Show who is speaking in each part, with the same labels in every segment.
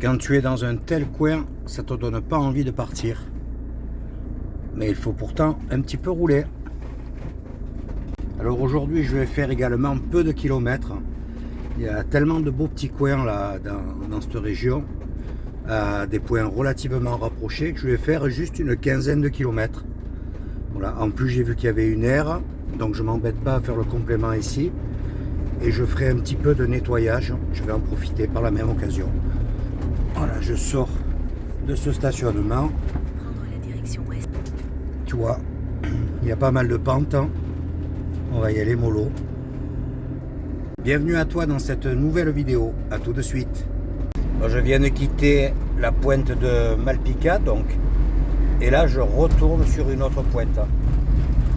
Speaker 1: Quand tu es dans un tel coin, ça te donne pas envie de partir. Mais il faut pourtant un petit peu rouler. Alors aujourd'hui, je vais faire également peu de kilomètres. Il y a tellement de beaux petits coins là dans cette région, à des points relativement rapprochés, que je vais faire juste une quinzaine de kilomètres. Voilà. En plus, j'ai vu qu'il y avait une aire, donc je m'embête pas à faire le complément ici. Et je ferai un petit peu de nettoyage. Je vais en profiter par la même occasion. Voilà, je sors de ce stationnement.
Speaker 2: Prendre la direction ouest.
Speaker 1: Tu vois, il y a pas mal de pentes. On va y aller mollo. Bienvenue à toi dans cette nouvelle vidéo. À tout de suite. Je viens de quitter la pointe de Malpica, donc, et là je retourne sur une autre pointe.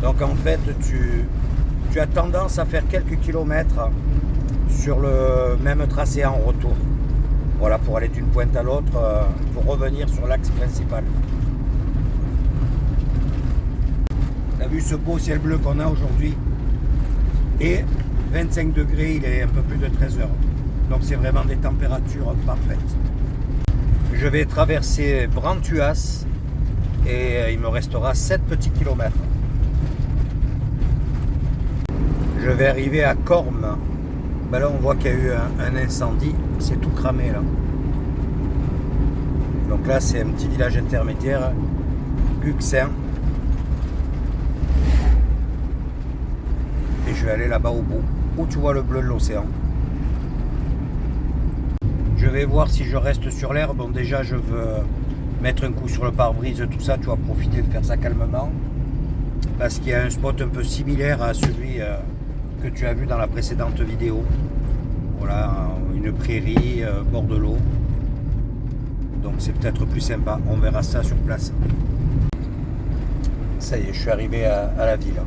Speaker 1: Donc en fait, tu as tendance à faire quelques kilomètres sur le même tracé en retour. Voilà, pour aller d'une pointe à l'autre, pour revenir sur l'axe principal. Tu as vu ce beau ciel bleu qu'on a aujourd'hui? Et 25 degrés, il est un peu plus de 13 heures. Donc c'est vraiment des températures parfaites. Je vais traverser Brantuas et il me restera 7 petits kilomètres. Je vais arriver à Corme. Ben là on voit qu'il y a eu un incendie, c'est tout cramé là. Donc là c'est un petit village intermédiaire, Guxin. Et je vais aller là-bas au bout, où tu vois le bleu de l'océan. Je vais voir si je reste sur l'herbe. Bon, déjà je veux mettre un coup sur le pare-brise, tout ça, tu vas profiter de faire ça calmement. Parce qu'il y a un spot un peu similaire à celui que tu as vu dans la précédente vidéo. Voilà, une prairie, bord de l'eau. Donc c'est peut-être plus sympa, on verra ça sur place. Ça y est, je suis arrivé à la ville.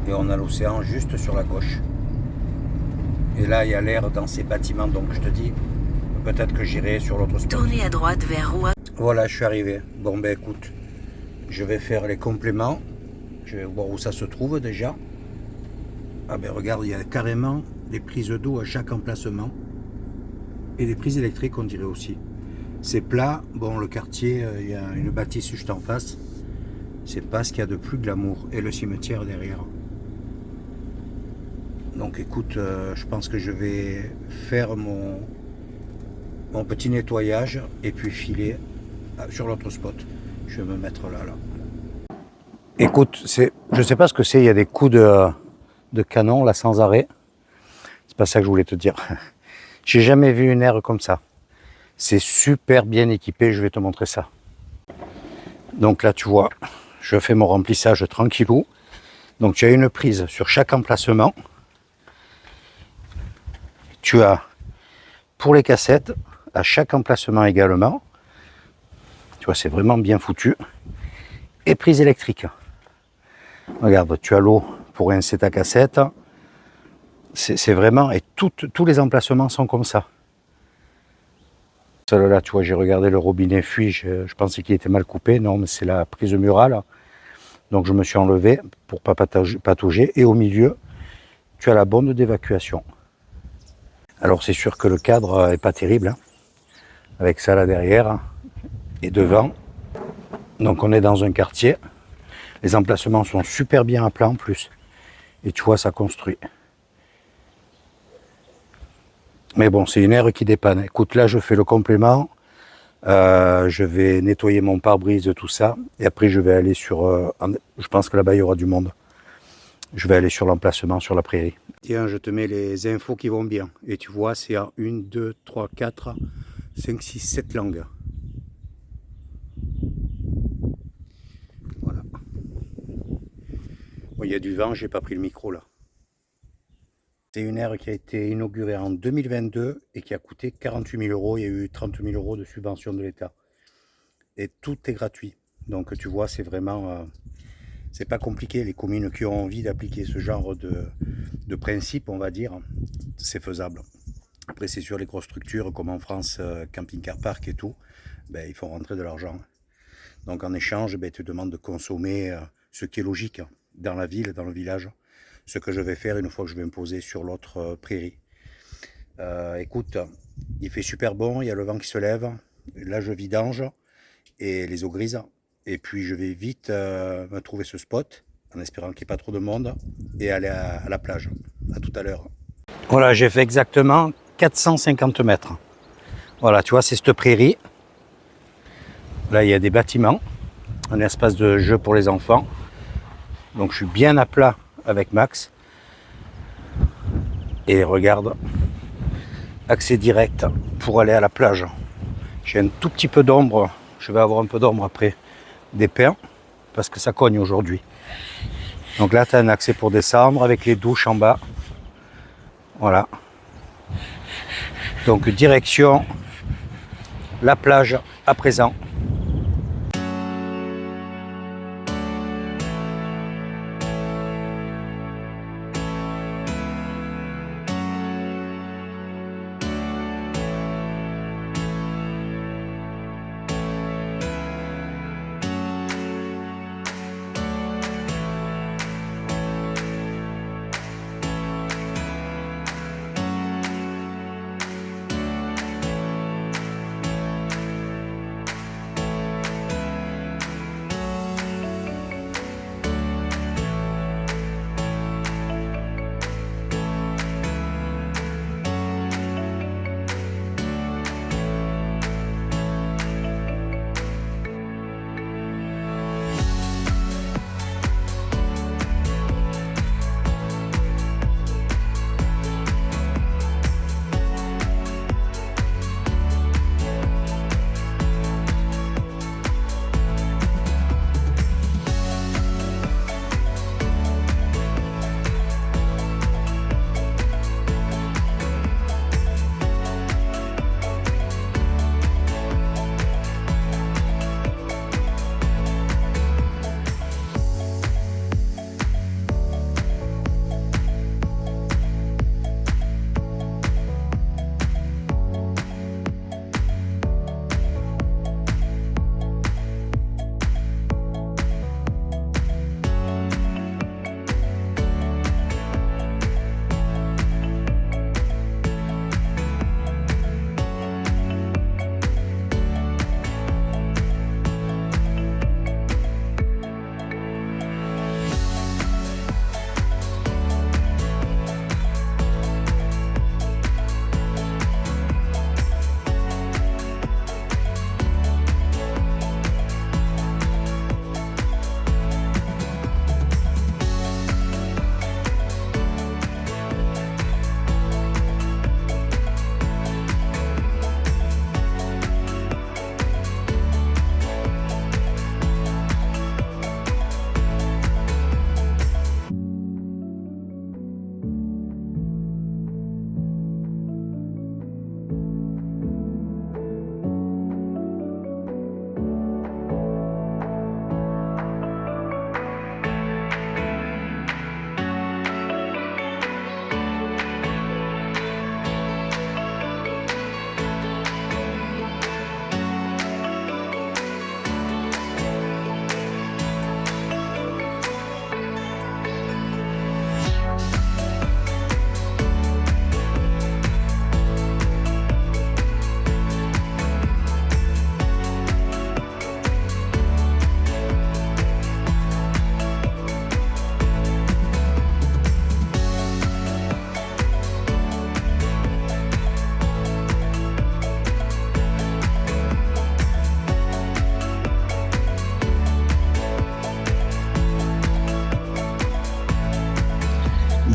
Speaker 1: Et on a l'océan juste sur la gauche. Et là, il y a l'air dans ces bâtiments, donc je te dis, peut-être que j'irai sur l'autre spot.
Speaker 2: Tournez à droite vers Rouen.
Speaker 1: Voilà, je suis arrivé. Bon, ben écoute, je vais faire les compléments. Je vais voir où ça se trouve déjà. Ah ben regarde, il y a carrément des prises d'eau à chaque emplacement. Et des prises électriques, on dirait aussi. C'est plat. Bon, le quartier, il y a une bâtisse juste en face. C'est pas ce qu'il y a de plus glamour. Et le cimetière derrière. Donc écoute, je pense que je vais faire mon petit nettoyage et puis filer sur l'autre spot. Je vais me mettre là. Écoute, je sais pas ce que c'est, il y a des coups de canon là sans arrêt. C'est pas ça que je voulais te dire. J'ai jamais vu une aire comme ça. C'est super bien équipé, je vais te montrer ça. Donc là tu vois, je fais mon remplissage tranquillou. Donc tu as une prise sur chaque emplacement. Tu as pour les cassettes, à chaque emplacement également. Tu vois, c'est vraiment bien foutu. Et prise électrique. Regarde, tu as l'eau pour rincer ta cassette. C'est vraiment... Et tous les emplacements sont comme ça. Celle-là, tu vois, j'ai regardé le robinet fuit. Je pensais qu'il était mal coupé. Non, mais c'est la prise murale. Donc je me suis enlevé pour ne pas patauger. Et au milieu, tu as la bonde d'évacuation. Alors c'est sûr que le cadre n'est pas terrible, hein, avec ça là derrière et devant. Donc on est dans un quartier. Les emplacements sont super bien à plat en plus. Et tu vois, ça construit. Mais bon, c'est une aire qui dépanne. Écoute, là je fais le complément. Je vais nettoyer mon pare-brise, tout ça. Et après je vais aller sur... je pense que là-bas il y aura du monde. Je vais aller sur l'emplacement, sur la prairie. Tiens, je te mets les infos qui vont bien. Et tu vois, c'est en 1, 2, 3, 4, 5, 6, 7 langues. Voilà. Bon, il y a du vent, j'ai pas pris le micro là. C'est une aire qui a été inaugurée en 2022 et qui a coûté 48 000 euros. Il y a eu 30 000 euros de subvention de l'État. Et tout est gratuit. Donc tu vois, c'est vraiment... c'est pas compliqué, les communes qui ont envie d'appliquer ce genre de principe, on va dire, c'est faisable. Après, c'est sur les grosses structures, comme en France, camping-car park et tout, ben, il faut rentrer de l'argent. Donc en échange, ben, ils te demandent de consommer ce qui est logique dans la ville, dans le village, ce que je vais faire une fois que je vais me poser sur l'autre prairie. Écoute, Il fait super bon, il y a le vent qui se lève. Là, je vidange et les eaux grises. Et puis, je vais vite me trouver ce spot en espérant qu'il n'y ait pas trop de monde et aller à la plage. À tout à l'heure. Voilà, j'ai fait exactement 450 mètres. Voilà, tu vois, c'est cette prairie. Là, il y a des bâtiments, un espace de jeu pour les enfants. Donc, je suis bien à plat avec Max. Et regarde, accès direct pour aller à la plage. J'ai un tout petit peu d'ombre, je vais avoir un peu d'ombre après des pins, parce que ça cogne aujourd'hui. Donc là, tu as un accès pour descendre avec les douches en bas. Voilà. Donc direction la plage à présent.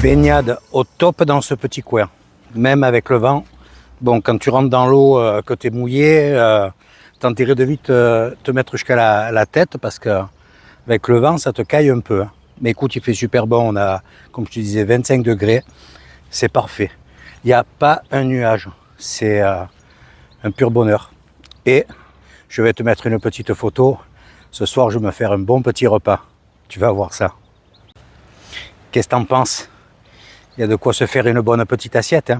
Speaker 1: Baignade au top dans ce petit coin, même avec le vent. Bon, quand tu rentres dans l'eau, que tu es mouillé, t'enterrer de vite te mettre jusqu'à la tête parce que avec le vent, ça te caille un peu. Mais écoute, il fait super bon. On a, comme je te disais, 25 degrés. C'est parfait. Il n'y a pas un nuage. C'est un pur bonheur. Et je vais te mettre une petite photo. Ce soir, je vais me faire un bon petit repas. Tu vas voir ça. Qu'est-ce que t'en penses? Il y a de quoi se faire une bonne petite assiette.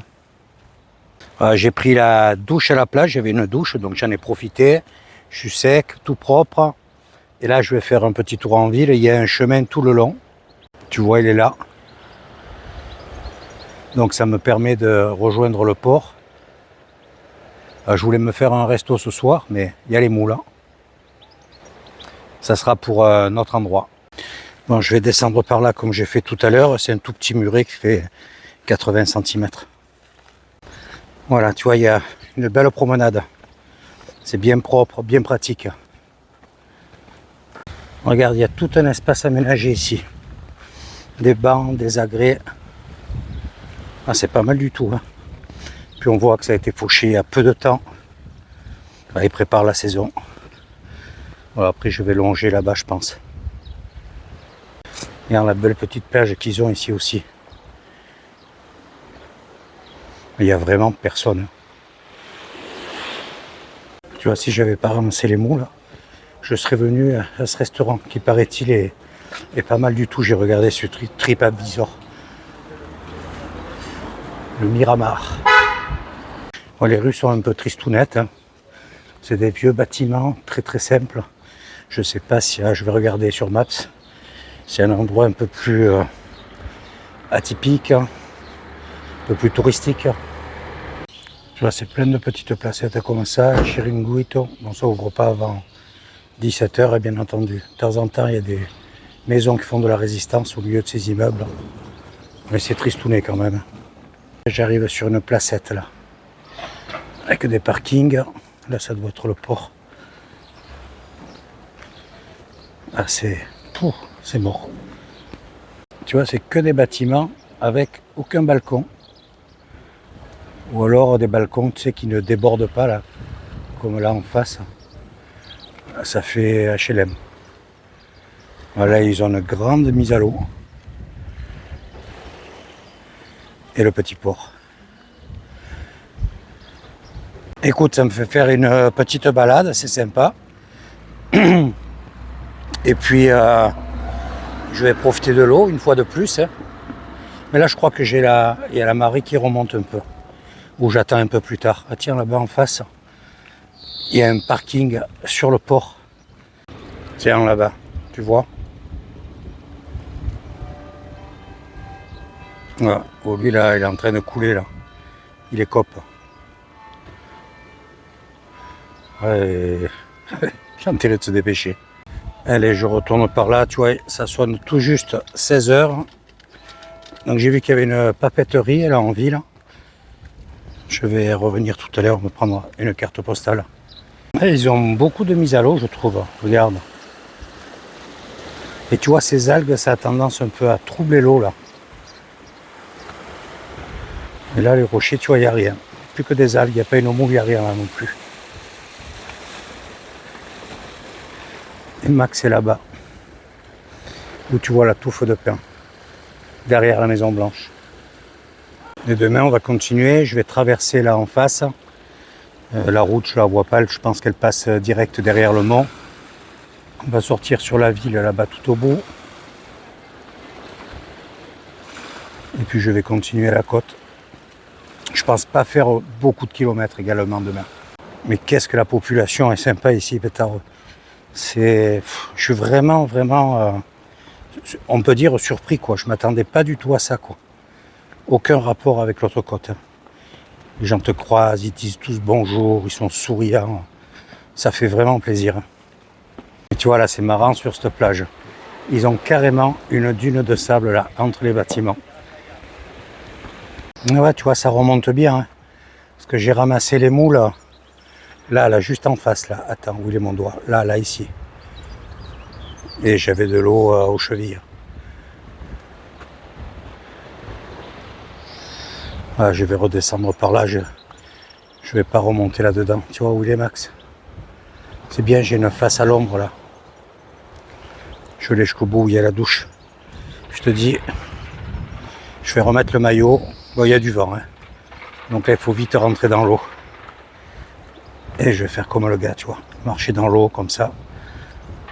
Speaker 1: Hein. J'ai pris la douche à la plage. J'avais une douche, donc j'en ai profité. Je suis sec, tout propre. Et là, je vais faire un petit tour en ville. Il y a un chemin tout le long. Tu vois, il est là. Donc ça me permet de rejoindre le port. Je voulais me faire un resto ce soir, mais il y a les moules. Hein. Ça sera pour notre endroit. Bon, je vais descendre par là comme j'ai fait tout à l'heure. C'est un tout petit muret qui fait 80 cm. Voilà, tu vois, il y a une belle promenade. C'est bien propre, bien pratique. Regarde, il y a tout un espace aménagé ici. Des bancs, des agrès. Ah, c'est pas mal du tout. Hein. Puis on voit que ça a été fauché il y a peu de temps. Là, ils préparent la saison. Voilà, après, je vais longer là-bas, je pense. Regarde la belle petite plage qu'ils ont ici aussi. Il n'y a vraiment personne. Tu vois, si j'avais pas ramassé les moules, je serais venu à ce restaurant qui, paraît-il, est pas mal du tout. J'ai regardé sur TripAdvisor. Le Miramar. Bon, les rues sont un peu tristounettes. Hein. C'est des vieux bâtiments très très simples. Je sais pas si je vais regarder sur Maps. C'est un endroit un peu plus atypique, un peu plus touristique. Tu vois, c'est plein de petites placettes comme ça, Chiringuito. Bon, ça ouvre pas avant 17h, et bien entendu. De temps en temps, il y a des maisons qui font de la résistance au milieu de ces immeubles. Mais c'est tristouné quand même. J'arrive sur une placette là, avec des parkings. Là, ça doit être le port. Ah, c'est mort. Tu vois, c'est que des bâtiments avec aucun balcon. Ou alors des balcons, tu sais, qui ne débordent pas là, comme là en face. Ça fait HLM. Voilà, ils ont une grande mise à l'eau. Et le petit port. Écoute, ça me fait faire une petite balade, c'est sympa. Et puis, je vais profiter de l'eau une fois de plus. Hein. Mais là, je crois que il y a la marée qui remonte un peu. Ou j'attends un peu plus tard. Ah tiens, là-bas en face, il y a un parking sur le port. Tiens, là-bas, tu vois. Voilà. Oh, lui, là, il est en train de couler, là. Il est cop. Ouais. J'ai intérêt de se dépêcher. Allez, je retourne par là. Tu vois, ça sonne tout juste 16h. Donc, j'ai vu qu'il y avait une papeterie, là, en ville. Je vais revenir tout à l'heure me prendre une carte postale. Et ils ont beaucoup de mise à l'eau, je trouve. Regarde. Et tu vois, ces algues, ça a tendance un peu à troubler l'eau, là. Et là, les rochers, tu vois, il n'y a rien. Plus que des algues, il n'y a pas une homo, il n'y a rien là non plus. Et Max est là-bas. Où tu vois la touffe de pin. Derrière la Maison Blanche. Et demain, on va continuer. Je vais traverser là en face. La route, je la vois pas. Je pense qu'elle passe direct derrière le mont. On va sortir sur la ville là-bas tout au bout. Et puis je vais continuer la côte. Je pense pas faire beaucoup de kilomètres également demain. Mais qu'est-ce que la population est sympa ici, Pétard. Je suis vraiment, on peut dire surpris, quoi. Je m'attendais pas du tout à ça, quoi. Aucun rapport avec l'autre côte. Hein. Les gens te croisent, ils disent tous bonjour, ils sont souriants. Ça fait vraiment plaisir. Et tu vois, là, c'est marrant sur cette plage. Ils ont carrément une dune de sable, là, entre les bâtiments. Ouais, tu vois, ça remonte bien. Hein. Parce que j'ai ramassé les moules, là, juste en face, là. Attends, où il est mon doigt? Là, ici. Et j'avais de l'eau aux chevilles. Ah, je vais redescendre par là, je vais pas remonter là-dedans. Tu vois où il est, Max? C'est bien, j'ai une face à l'ombre, là. Je vais aller jusqu'au bout où il y a la douche. Je te dis, je vais remettre le maillot. Bon, il y a du vent, hein. Donc là, il faut vite rentrer dans l'eau. Et je vais faire comme le gars, tu vois. Marcher dans l'eau, comme ça.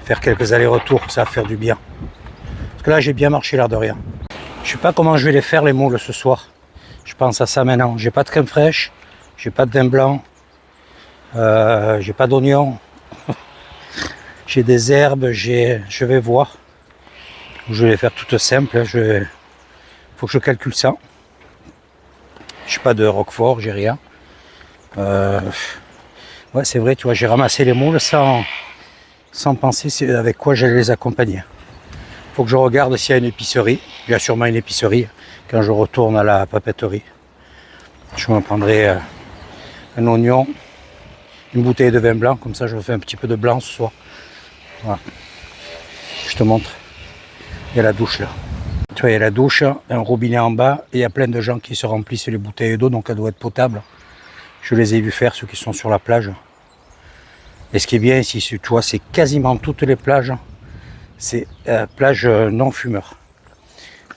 Speaker 1: Faire quelques allers-retours, ça va faire du bien. Parce que là, j'ai bien marché, l'air de rien. Je sais pas comment je vais les faire, les moules, ce soir. Je pense à ça maintenant. J'ai pas de crème fraîche, j'ai pas de thym blanc, j'ai pas d'oignon, j'ai des herbes, je vais voir. Je vais les faire toutes simples. Faut que je calcule ça. J'ai pas de roquefort, j'ai rien. Ouais, c'est vrai, tu vois, j'ai ramassé les moules sans penser avec quoi j'allais les accompagner. Faut que je regarde s'il y a une épicerie. Il y a sûrement une épicerie quand je retourne à la papeterie. Je me prendrai un oignon, une bouteille de vin blanc, comme ça je me fais un petit peu de blanc ce soir. Voilà. Je te montre. Il y a la douche là. Tu vois, il y a la douche, un robinet en bas, et il y a plein de gens qui se remplissent les bouteilles d'eau, donc elle doit être potable. Je les ai vus faire, ceux qui sont sur la plage. Et ce qui est bien ici, tu vois, c'est quasiment toutes les plages. C'est plage non fumeur.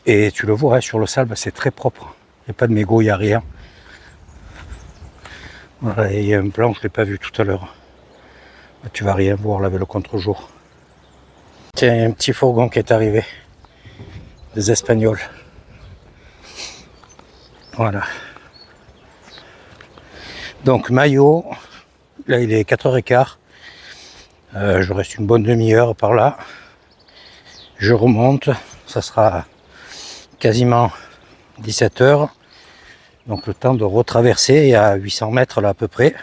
Speaker 1: Et tu le vois, hein, sur le sable, c'est très propre. Il n'y a pas de mégots, il n'y a rien. Voilà, et il y a un plan, je ne l'ai pas vu tout à l'heure. Tu vas rien voir là avec le contre-jour. Tiens, il y a un petit fourgon qui est arrivé. Des Espagnols. Voilà. Donc maillot, là il est 4h15. Je reste une bonne demi-heure par là. Je remonte, ça sera quasiment 17h. Donc le temps de retraverser à 800 mètres là à peu près.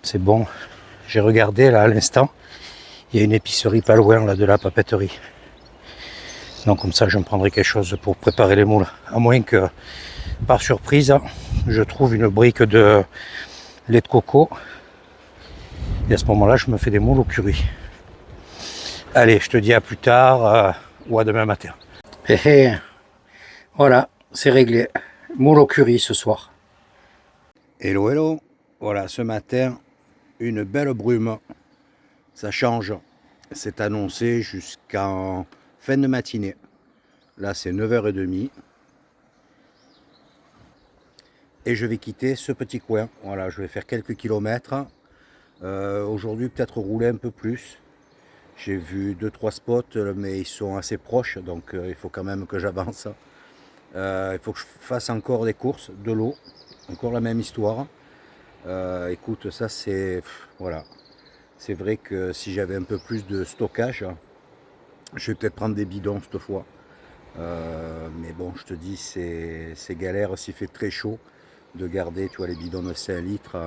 Speaker 1: C'est bon. J'ai regardé là à l'instant. Il y a une épicerie pas loin là de la papeterie. Donc comme ça je me prendrai quelque chose pour préparer les moules. À moins que par surprise je trouve une brique de lait de coco. Et à ce moment-là je me fais des moules au curry. Allez, je te dis à plus tard ou à demain matin. Voilà, c'est réglé. Moule au curry ce soir. Hello, hello. Voilà, ce matin, une belle brume. Ça change. C'est annoncé jusqu'en fin de matinée. Là, c'est 9h30. Et je vais quitter ce petit coin. Voilà, je vais faire quelques kilomètres. Aujourd'hui, peut-être rouler un peu plus. J'ai vu 2-3 spots, mais ils sont assez proches, donc il faut quand même que j'avance. Il faut que je fasse encore des courses, de l'eau, encore la même histoire. Écoute, ça c'est... Voilà. C'est vrai que si j'avais un peu plus de stockage, je vais peut-être prendre des bidons cette fois. Mais bon, je te dis, c'est galère s'il fait très chaud de garder, tu vois, les bidons de 5 litres.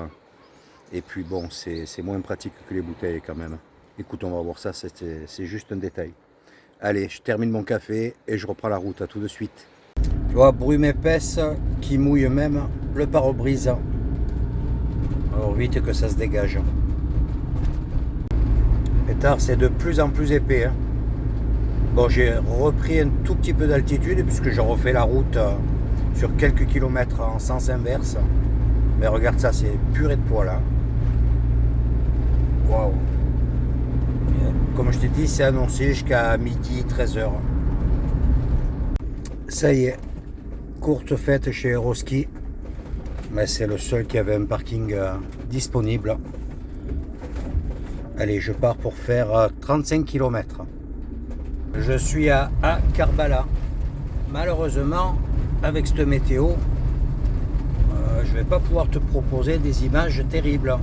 Speaker 1: Et puis bon, c'est moins pratique que les bouteilles quand même. Écoute, on va voir ça, c'est juste un détail. Allez, je termine mon café et je reprends la route. À tout de suite. Tu vois, brume épaisse qui mouille même le pare-brise. Alors vite que ça se dégage. Pétard, c'est de plus en plus épais. Hein. Bon, j'ai repris un tout petit peu d'altitude puisque j'ai refait la route sur quelques kilomètres en sens inverse. Mais regarde ça, c'est purée de poil. Hein. Waouh! Comme je t'ai dit, c'est annoncé jusqu'à midi, 13h. Ça y est, courte fête chez Eroski. Mais c'est le seul qui avait un parking disponible. Allez, je pars pour faire 35 km. Je suis à Karbala. Malheureusement, avec cette météo, je ne vais pas pouvoir te proposer des images terribles.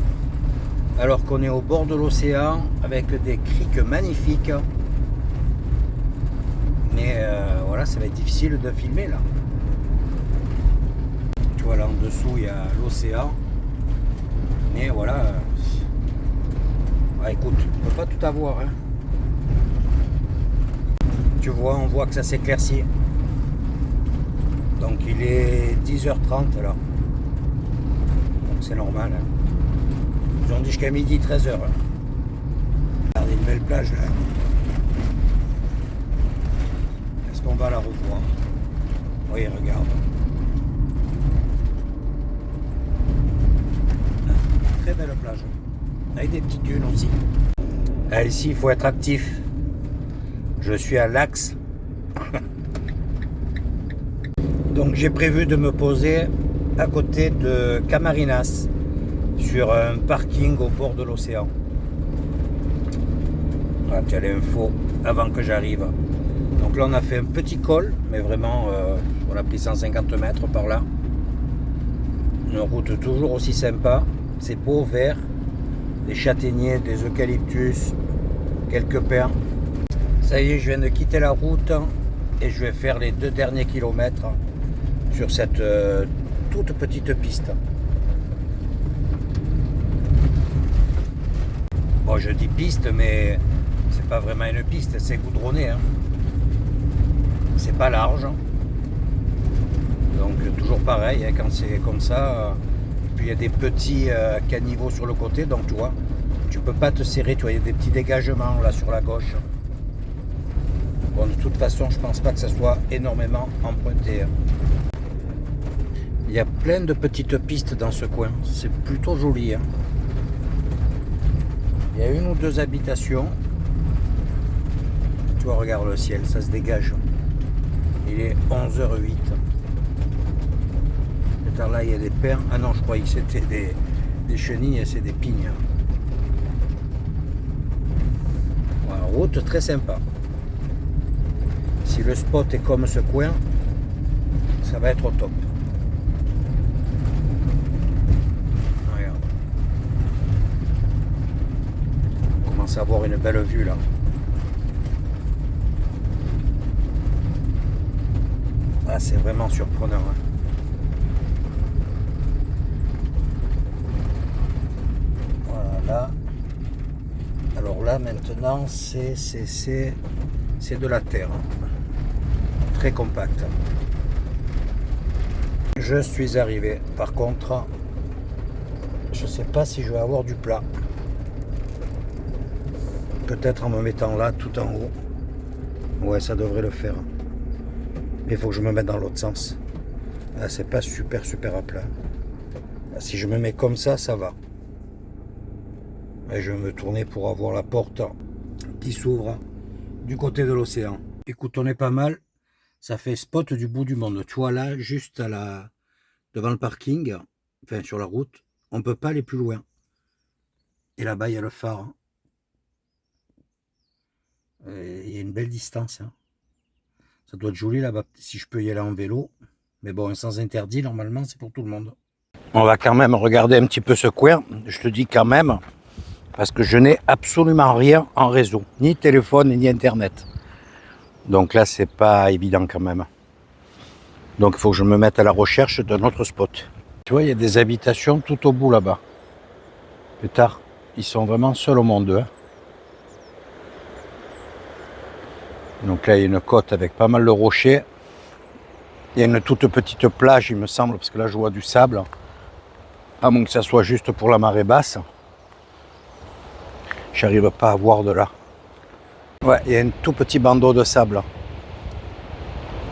Speaker 1: Alors qu'on est au bord de l'océan avec des criques magnifiques. Mais voilà, ça va être difficile de filmer là. Tu vois, là en dessous il y a l'océan. Mais voilà. Écoute, on ne peut pas tout avoir. Hein. Tu vois, on voit que ça s'éclaircit. Donc il est 10h30 là. Donc c'est normal. Hein. Ils ont dit jusqu'à midi, 13h. Regardez une belle plage là. Est-ce qu'on va la revoir? Oui, regarde. Très belle plage. Avec des petites dunes aussi. Ah, ici, il faut être actif. Je suis à l'Axe. Donc j'ai prévu de me poser à côté de Camarinas. Sur un parking au bord de l'océan. Voilà, tu as l'info avant que j'arrive. Donc là on a fait un petit col, mais vraiment on a pris 150 mètres par là. Une route toujours aussi sympa. C'est beau, vert, des châtaigniers, des eucalyptus, quelques pins. Ça y est, je viens de quitter la route et je vais faire les 2 derniers kilomètres sur cette toute petite piste. Bon, je dis piste, mais c'est pas vraiment une piste, c'est goudronné. Hein. C'est pas large. Donc toujours pareil, hein, quand c'est comme ça. Et puis il y a des petits caniveaux sur le côté, donc tu vois, tu peux pas te serrer, tu vois, il y a des petits dégagements là sur la gauche. Bon, de toute façon, je pense pas que ça soit énormément emprunté. Hein. Il y a plein de petites pistes dans ce coin, c'est plutôt joli. Hein. Il y a une ou deux habitations. Tu vois, regarde le ciel, ça se dégage. Il est 11h08. Peut-être là, il y a des pins. Ah non, je croyais que c'était des chenilles et c'est des pignes. Voilà, route très sympa. Si le spot est comme ce coin, ça va être au top. Regarde. On commence à avoir une belle vue là. Ah, c'est vraiment surprenant. Hein. Voilà. Alors là maintenant c'est de la terre. Très compact. Je suis arrivé. Par contre, je sais pas si je vais avoir du plat. Peut-être en me mettant là tout en haut. Ouais, ça devrait le faire. Mais il faut que je me mette dans l'autre sens. Là, c'est pas super à plat. Là, si je me mets comme ça, ça va. Et je vais me tourner pour avoir la porte qui s'ouvre du côté de l'océan. Écoute, on est pas mal. Ça fait spot du bout du monde. Tu vois là, juste devant le parking, enfin sur la route, on peut pas aller plus loin. Et là-bas, il y a le phare. Il y a une belle distance. Hein. Ça doit être joli là-bas, si je peux y aller en vélo. Mais bon, sans interdit, normalement, c'est pour tout le monde. On va quand même regarder un petit peu ce coin. Je te dis quand même, parce que je n'ai absolument rien en réseau. Ni téléphone, ni internet. Donc là, c'est pas évident quand même. Donc il faut que je me mette à la recherche d'un autre spot. Tu vois, il y a des habitations tout au bout là-bas. Plus tard, ils sont vraiment seuls au monde. Hein. Donc là, il y a une côte avec pas mal de rochers. Il y a une toute petite plage, il me semble, parce que là, je vois du sable. À moins que ça soit juste pour la marée basse. J'arrive pas à voir de là. Ouais, il y a un tout petit bandeau de sable.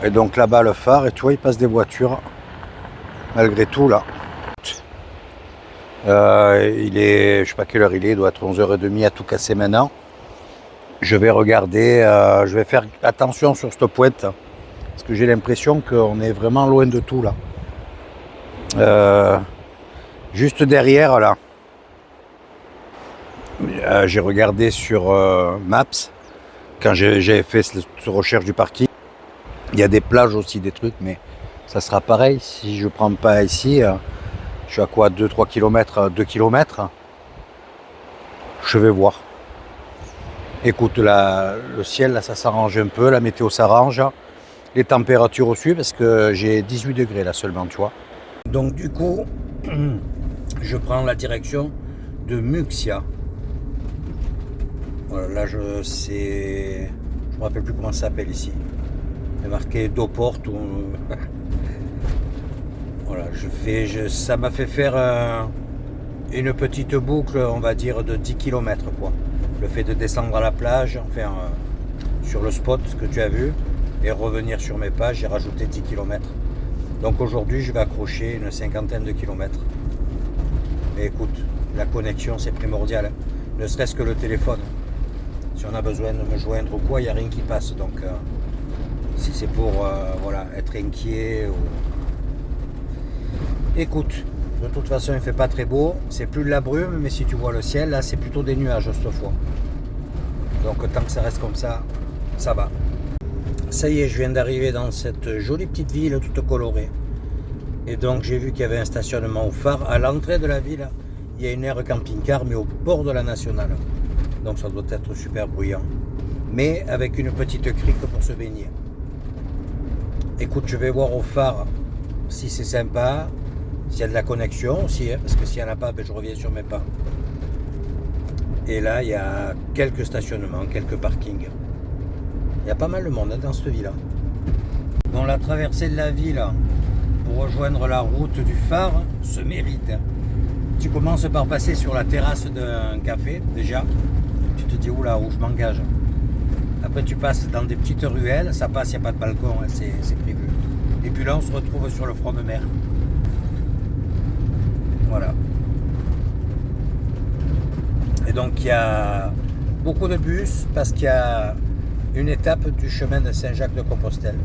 Speaker 1: Et donc là-bas, le phare, et tu vois, il passe des voitures. Malgré tout, là. Il est, je sais pas quelle heure il est, il doit être 11h30 à tout casser maintenant. Je vais regarder, je vais faire attention sur cette pointe. Parce que j'ai l'impression qu'on est vraiment loin de tout, là. Juste derrière, là. J'ai regardé sur Maps. Quand j'avais fait cette recherche du parking, il y a des plages aussi, des trucs, mais ça sera pareil. Si je ne prends pas ici, je suis à quoi, 2-3 km, 2 km. Je vais voir. Écoute, le ciel, là, ça s'arrange un peu, la météo s'arrange. Les températures aussi, parce que j'ai 18 degrés là seulement, tu vois. Donc du coup, je prends la direction de Muxia. Voilà, là, je me rappelle plus comment ça s'appelle ici. C'est marqué Doport ou voilà, ça m'a fait faire une petite boucle, on va dire, de 10 km quoi. Le fait de descendre à la plage, enfin sur le spot que tu as vu, et revenir sur mes pas, j'ai rajouté 10 km. Donc aujourd'hui, je vais accrocher une cinquantaine de kilomètres. Mais écoute, la connexion, c'est primordial. Hein. Ne serait-ce que le téléphone. Si on a besoin de me joindre ou quoi, il n'y a rien qui passe. Donc, si c'est pour voilà, être inquiet ou... Écoute, de toute façon, il ne fait pas très beau. C'est plus de la brume, mais si tu vois le ciel, là, c'est plutôt des nuages cette fois. Donc, tant que ça reste comme ça, ça va. Ça y est, je viens d'arriver dans cette jolie petite ville toute colorée. Et donc, j'ai vu qu'il y avait un stationnement au phare. À l'entrée de la ville, il y a une aire camping-car, mais au bord de la nationale. Donc, ça doit être super bruyant. Mais avec une petite crique pour se baigner. Écoute, je vais voir au phare si c'est sympa, s'il y a de la connexion aussi, hein, parce que s'il n'y en a pas, ben, je reviens sur mes pas. Et là, il y a quelques stationnements, quelques parkings. Il y a pas mal de monde hein, dans cette ville. Bon, la traversée de la ville pour rejoindre la route du phare se mérite. Tu commences par passer sur la terrasse d'un café, déjà. Tu te dis, oula, où je m'engage. Après, tu passes dans des petites ruelles, ça passe, il n'y a pas de balcon, hein, c'est prévu. Et puis là, on se retrouve sur le front de mer. Voilà. Et donc, il y a beaucoup de bus parce qu'il y a une étape du chemin de Saint-Jacques-de-Compostelle.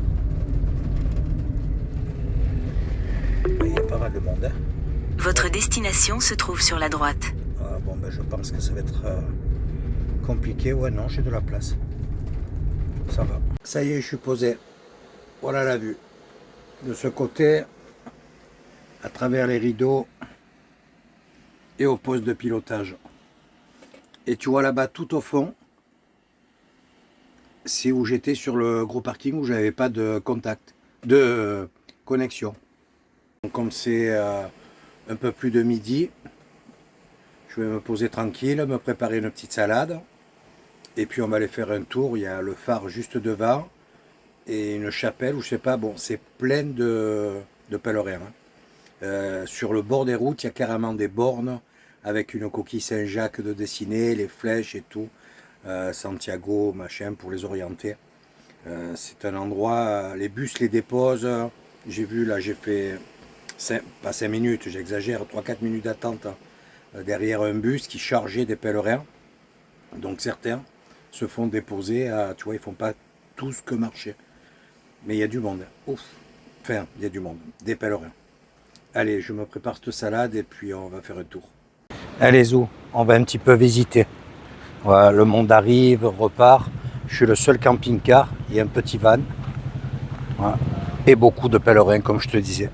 Speaker 1: Il y a pas mal de monde. Hein.
Speaker 2: Votre destination se trouve sur la droite.
Speaker 1: Ah, bon, ben, je pense que ça va être compliqué. Ouais, non, j'ai de la place. Ça va. Ça y est, je suis posé. Voilà la vue. De ce côté, à travers les rideaux et au poste de pilotage. Et tu vois là-bas, tout au fond, c'est où j'étais sur le gros parking où j'avais pas de contact, de connexion. Donc, comme c'est un peu plus de midi, je vais me poser tranquille, me préparer une petite salade. Et puis on va aller faire un tour, il y a le phare juste devant et une chapelle où je sais pas, bon c'est plein de pèlerins. Hein. Sur le bord des routes, il y a carrément des bornes avec une coquille Saint-Jacques de dessiner, les flèches et tout. Santiago, machin, pour les orienter. C'est un endroit, les bus les déposent. J'ai vu là, j'ai fait, pas 5 minutes, j'exagère, 3-4 minutes d'attente derrière un bus qui chargeait des pèlerins. Donc certains se font déposer, tu vois, ils font pas tous que marcher. Mais il y a du monde. Ouf. Enfin, il y a du monde. Des pèlerins. Allez, je me prépare cette salade et puis on va faire un tour. Allez, Zou, on va un petit peu visiter. Voilà, le monde arrive, repart. Je suis le seul camping-car. Il y a un petit van. Voilà. Et beaucoup de pèlerins, comme je te disais.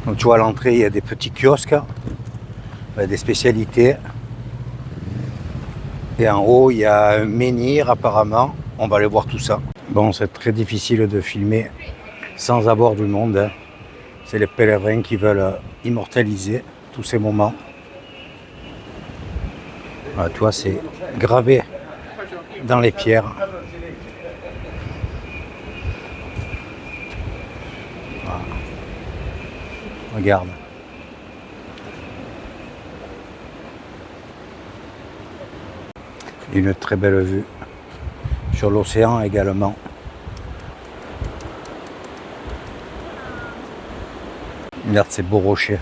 Speaker 1: Donc tu vois, à l'entrée, il y a des petits kiosques. Des spécialités. Et en haut, il y a un menhir apparemment. On va aller voir tout ça. Bon, c'est très difficile de filmer sans avoir du monde. Hein. C'est les pèlerins qui veulent immortaliser tous ces moments. Voilà, tu vois, c'est gravé dans les pierres. Voilà. Regarde. Une très belle vue sur l'océan également. Regarde ces beaux rochers.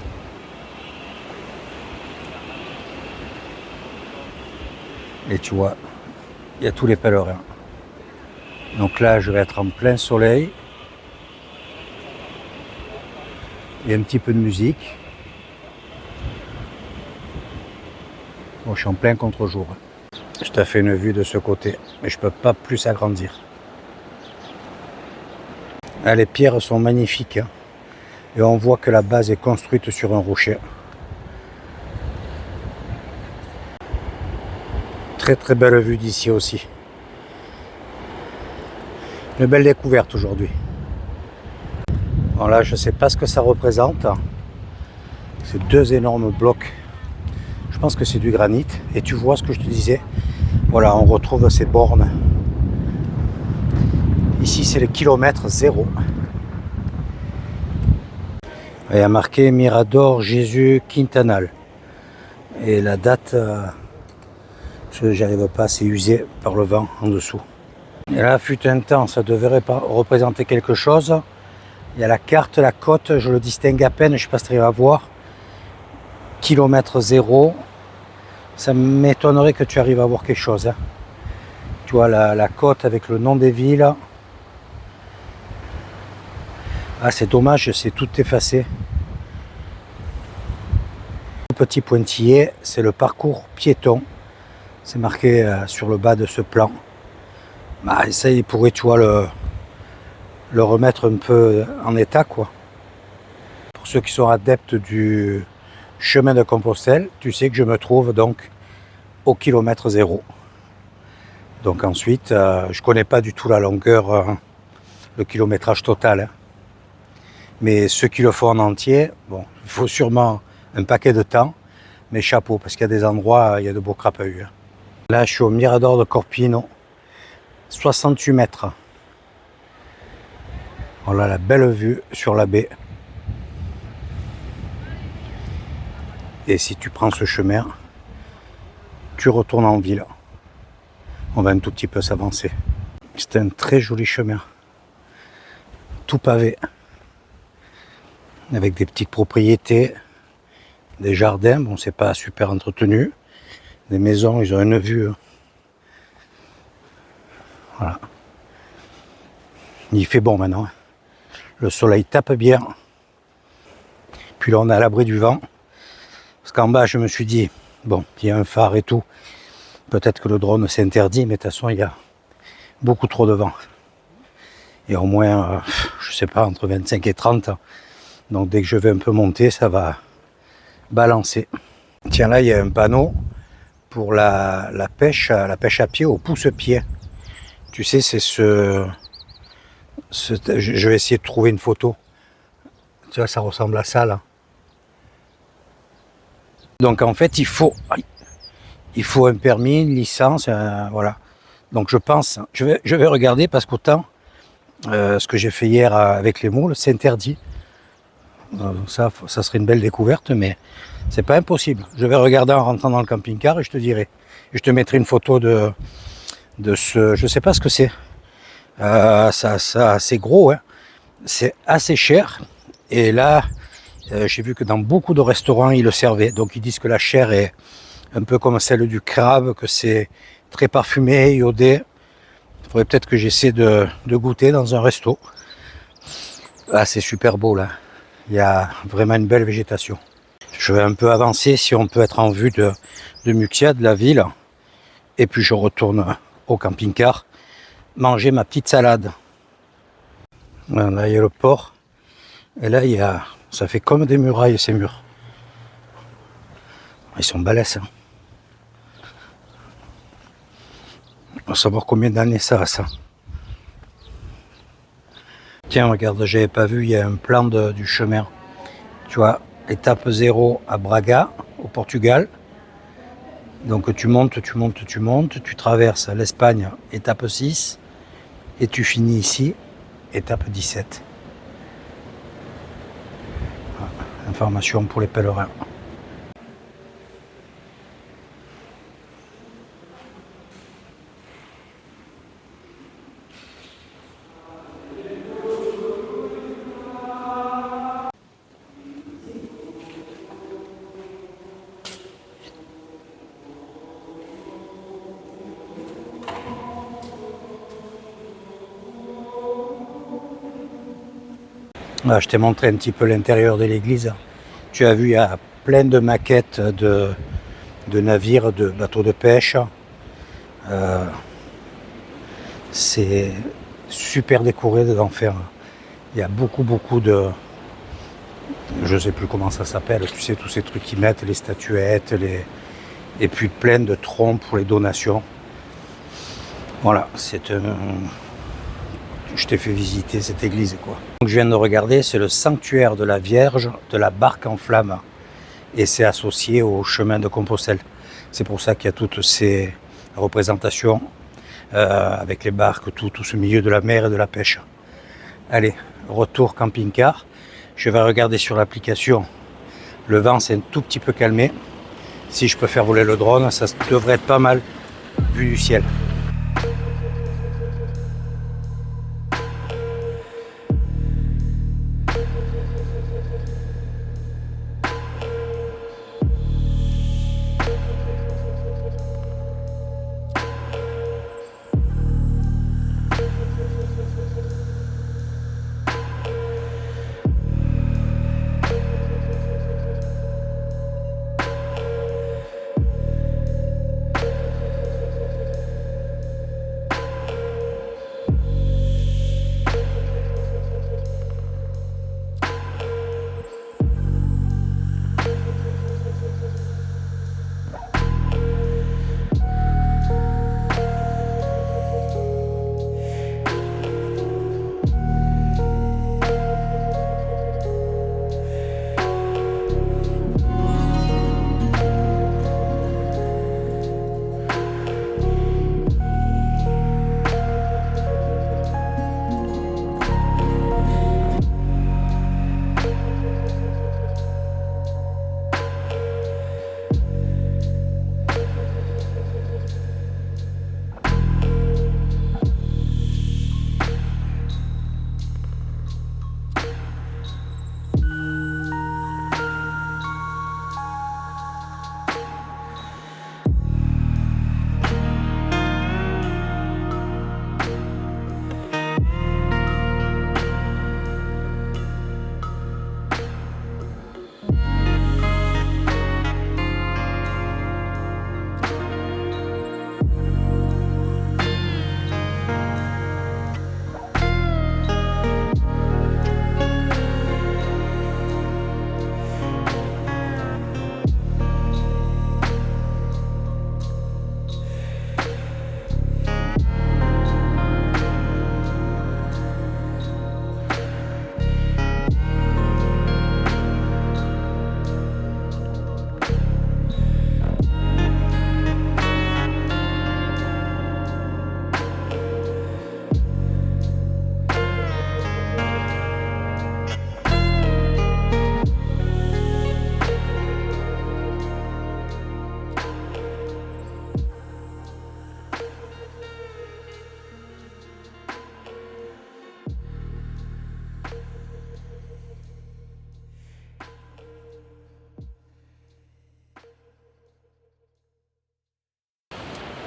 Speaker 1: Et tu vois, il y a tous les pèlerins. Donc là, je vais être en plein soleil. Il y a un petit peu de musique. Bon, je suis en plein contre-jour. Je t'ai fait une vue de ce côté, mais je ne peux pas plus agrandir. Ah, les pierres sont magnifiques. Hein. Et on voit que la base est construite sur un rocher. Très très belle vue d'ici aussi. Une belle découverte aujourd'hui. Bon là, je ne sais pas ce que ça représente. C'est deux énormes blocs. Je pense que c'est du granit. Et tu vois ce que je te disais. Voilà, on retrouve ces bornes. Ici, c'est le kilomètre 0. Il y a marqué Mirador Jésus Quintanal. Et la date, j'arrive pas, c'est usé par le vent en dessous. Et là, fut un temps, ça devrait représenter quelque chose. Il y a la carte, la côte, je le distingue à peine, je ne sais pas si tu arrives à voir. Kilomètre 0. Ça m'étonnerait que tu arrives à voir quelque chose. Hein. Tu vois la côte avec le nom des villes. Ah, c'est dommage, c'est tout effacé. Le petit pointillé, c'est le parcours piéton. C'est marqué sur le bas de ce plan. Bah, ça, il pourrait, tu vois, le remettre un peu en état, quoi. Pour ceux qui sont adeptes du chemin de Compostelle, tu sais que je me trouve donc au kilomètre 0. Donc ensuite, je connais pas du tout la longueur, le kilométrage total. Hein. Mais ceux qui le font en entier, bon, il faut sûrement un paquet de temps. Mais chapeau, parce qu'il y a des endroits, il y a de beaux crapahus. Là, je suis au Mirador de Corpino, 68 mètres. Voilà la belle vue sur la baie. Et si tu prends ce chemin, tu retournes en ville. On va un tout petit peu s'avancer. C'est un très joli chemin. Tout pavé. Avec des petites propriétés, des jardins. Bon, c'est pas super entretenu. Des maisons, ils ont une vue. Voilà. Il fait bon maintenant. Le soleil tape bien. Puis là, on est à l'abri du vent. Parce qu'en bas, je me suis dit, bon, il y a un phare et tout. Peut-être que le drone s'interdit, mais de toute façon, il y a beaucoup trop de vent. Et au moins, je sais pas, entre 25 et 30. Donc dès que je vais un peu monter, ça va balancer. Tiens, là, il y a un panneau pour la pêche à pied au pouce-pied. Tu sais, c'est je vais essayer de trouver une photo. Tu vois, ça ressemble à ça, là. Donc en fait, il faut un permis, une licence, voilà. Donc je pense, je vais regarder parce qu'autant ce que j'ai fait hier avec les moules, c'est interdit. Ça serait une belle découverte, mais c'est pas impossible. Je vais regarder en rentrant dans le camping-car et je te dirai. Et je te mettrai une photo de ce, je sais pas ce que c'est. Ça c'est gros, hein. C'est assez cher. Et là, j'ai vu que dans beaucoup de restaurants, ils le servaient. Donc ils disent que la chair est un peu comme celle du crabe, que c'est très parfumé, iodé. Il faudrait peut-être que j'essaie de goûter dans un resto. Ah, c'est super beau là. Il y a vraiment une belle végétation. Je vais un peu avancer si on peut être en vue de Muxia, de la ville. Et puis je retourne au camping-car manger ma petite salade. Là, il y a le port. Et là, ça fait comme des murailles, ces murs. Ils sont balèzes. Hein. On va savoir combien d'années ça a, ça. Tiens, regarde, j'avais pas vu, il y a un plan du chemin. Tu vois, étape 0 à Braga, au Portugal. Donc tu montes, tu traverses l'Espagne, étape 6, et tu finis ici, étape 17. Voilà, information pour les pèlerins. Là, je t'ai montré un petit peu l'intérieur de l'église. Tu as vu, il y a plein de maquettes de navires, de bateaux de pêche. C'est super décoré d'enfer. Il y a beaucoup de... Je sais plus comment ça s'appelle. Tu sais, tous ces trucs qu'ils mettent, les statuettes, et puis plein de troncs pour les donations. Voilà, je t'ai fait visiter cette église, quoi. Donc, je viens de regarder, c'est le sanctuaire de la Vierge de la Barque en Flammes. Et c'est associé au chemin de Compostelle. C'est pour ça qu'il y a toutes ces représentations avec les barques, tout ce milieu de la mer et de la pêche. Allez, retour camping-car. Je vais regarder sur l'application. Le vent s'est un tout petit peu calmé. Si je peux faire voler le drone, ça devrait être pas mal vu du ciel.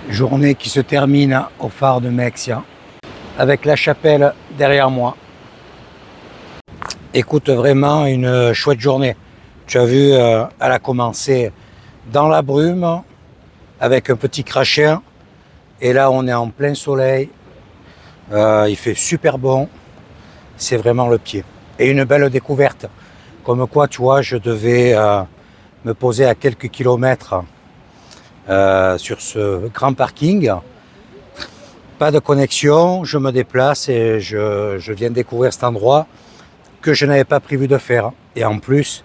Speaker 1: Journée qui se termine au phare de Mexia, avec la chapelle derrière moi. Écoute, vraiment une chouette journée. Tu as vu, elle a commencé dans la brume, avec un petit crachin. Et là, on est en plein soleil. Il fait super bon. C'est vraiment le pied. Et une belle découverte. Comme quoi, tu vois, je devais me poser à quelques kilomètres sur ce grand parking. Pas de connexion, je me déplace et je viens de découvrir cet endroit que je n'avais pas prévu de faire. Et en plus,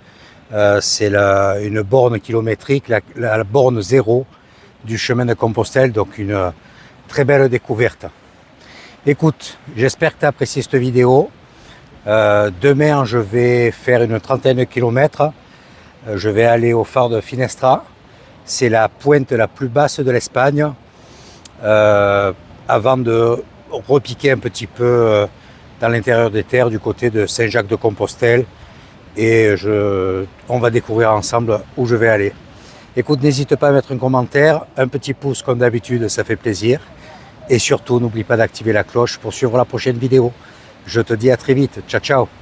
Speaker 1: c'est une borne kilométrique, la borne 0 du chemin de Compostelle, donc une très belle découverte. Écoute, j'espère que tu as apprécié cette vidéo. Demain, je vais faire une trentaine de kilomètres. Je vais aller au phare de Finestra. C'est la pointe la plus basse de l'Espagne. Avant de repiquer un petit peu dans l'intérieur des terres du côté de Saint-Jacques-de-Compostelle. Et on va découvrir ensemble où je vais aller. Écoute, n'hésite pas à mettre un commentaire, un petit pouce comme d'habitude, ça fait plaisir. Et surtout, n'oublie pas d'activer la cloche pour suivre la prochaine vidéo. Je te dis à très vite. Ciao, ciao.